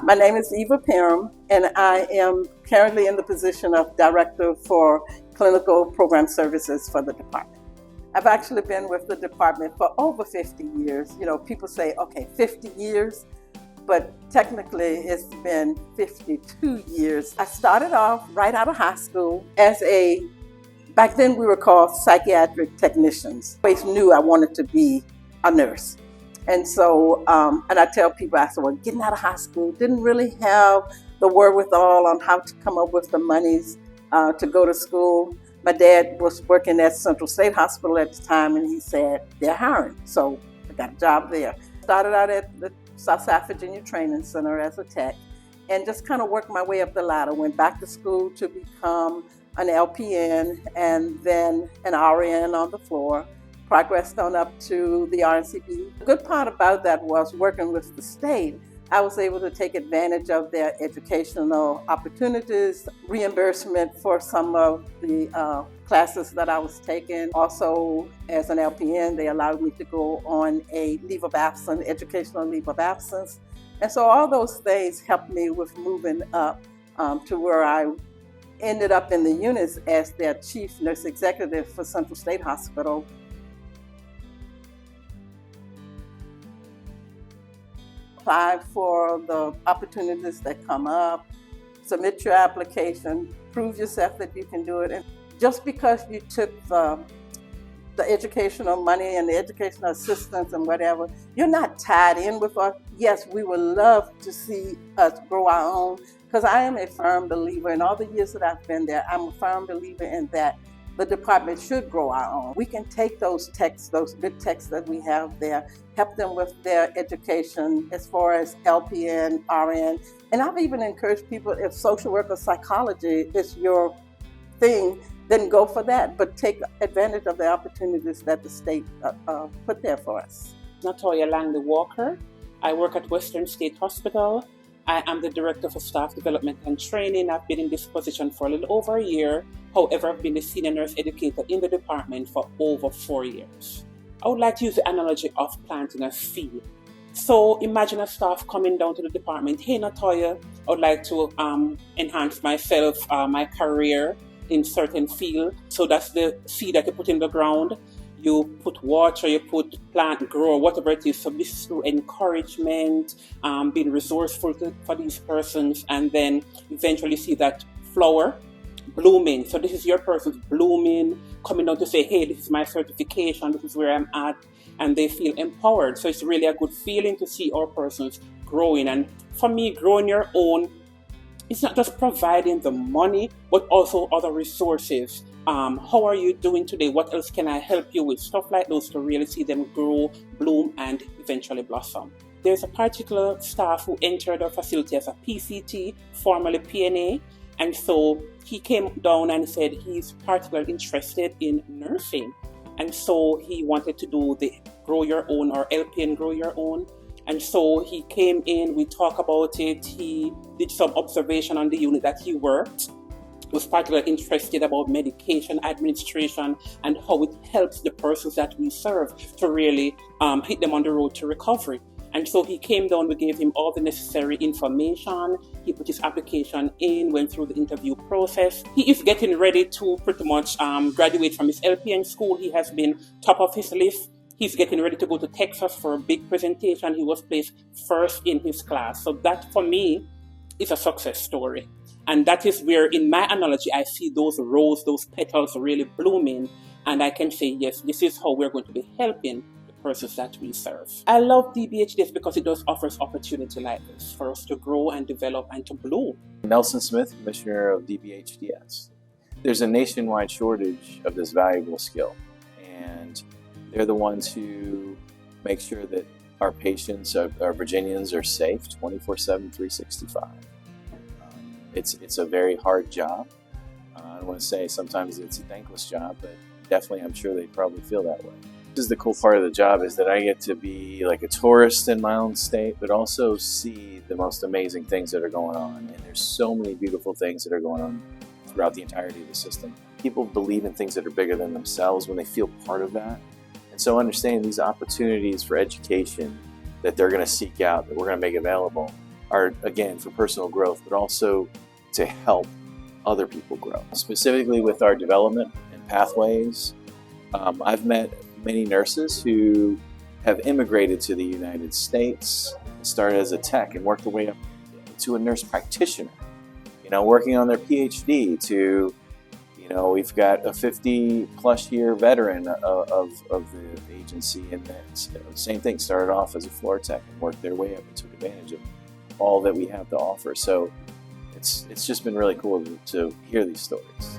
My name is Eva Parham, and I am currently in the position of Director for Clinical Program Services for the department. I've actually been with the department for over 50 years. You know, people say, okay, 50 years, but technically it's been 52 years. I started off right out of high school as back then we were called psychiatric technicians. I always knew I wanted to be a nurse. And so, and I tell people, I said, well, getting out of high school, didn't really have the wherewithal on how to come up with the monies to go to school. My dad was working at Central State Hospital at the time, and he said, they're hiring. So I got a job there. Started out at the Southside Virginia Training Center as a tech, and just kind of worked my way up the ladder. Went back to school to become an LPN and then an RN on the floor. Progressed on up to the RNCP. The good part about that was working with the state, I was able to take advantage of their educational opportunities, reimbursement for some of the classes that I was taking. Also, as an LPN, they allowed me to go on a leave of absence, educational leave of absence. And so all those things helped me with moving up to where I ended up in the units as their chief nurse executive for Central State Hospital. Apply for the opportunities that come up, submit your application, prove yourself that you can do it. And just because you took the educational money and the educational assistance and whatever, you're not tied in with us. Yes, we would love to see us grow our own, because I am a firm believer, in all the years that I've been there, I'm a firm believer in that the department should grow our own. We can take those texts, those good texts that we have there, help them with their education as far as LPN, RN. And I've even encouraged people, if social work or psychology is your thing, then go for that. But take advantage of the opportunities that the state put there for us. Natoya Langley Walker. I work at Western State Hospital. I am the Director for Staff Development and Training. I've been in this position for a little over a year. However, I've been the Senior Nurse Educator in the department for over 4 years. I would like to use the analogy of planting a seed. So imagine a staff coming down to the department, hey Natoya, I would like to enhance myself, my career in certain field. So that's the seed that you put in the ground. You put water, you put plant, grow, whatever it is. So this is through encouragement, being resourceful for these persons, and then eventually see that flower blooming. So this is your person's blooming, coming down to say, hey, this is my certification, this is where I'm at, and they feel empowered. So it's really a good feeling to see our persons growing. And for me, growing your own, it's not just providing the money, but also other resources. How are you doing today? What else can I help you with? Stuff like those to really see them grow, bloom, and eventually blossom. There's a particular staff who entered our facility as a PCT, formerly PNA, and so he came down and said he's particularly interested in nursing. And so he wanted to do the Grow Your Own or LPN Grow Your Own. And so he came in, we talked about it, he did some observation on the unit that he worked, was particularly interested about medication administration and how it helps the persons that we serve to really hit them on the road to recovery. And so he came down, we gave him all the necessary information, he put his application in, went through the interview process. He is getting ready to pretty much graduate from his LPN school. He has been top of his list. He's getting ready to go to Texas for a big presentation. He was placed first in his class. So that for me is a success story. And that is where, in my analogy, I see those roses, those petals really blooming. And I can say, yes, this is how we're going to be helping the persons that we serve. I love DBHDS because it does offer opportunity like this for us to grow and develop and to bloom. Nelson Smith, Commissioner of DBHDS. There's a nationwide shortage of this valuable skill. And they're the ones who make sure that our patients, our Virginians, are safe 24/7, 365. It's a very hard job. I don't want to say sometimes it's a thankless job, but definitely I'm sure they probably feel that way. This is the cool part of the job, is that I get to be like a tourist in my own state, but also see the most amazing things that are going on. And there's so many beautiful things that are going on throughout the entirety of the system. People believe in things that are bigger than themselves when they feel part of that. And so understanding these opportunities for education that they're going to seek out, that we're going to make available, are, again, for personal growth, but also to help other people grow. Specifically with our development and pathways, I've met many nurses who have immigrated to the United States, started as a tech and worked their way up to a nurse practitioner, working on their PhD to, we've got a 50-plus year veteran of the agency, and same thing, started off as a floor tech and worked their way up and took advantage of all that we have to offer. So it's just been really cool to hear these stories.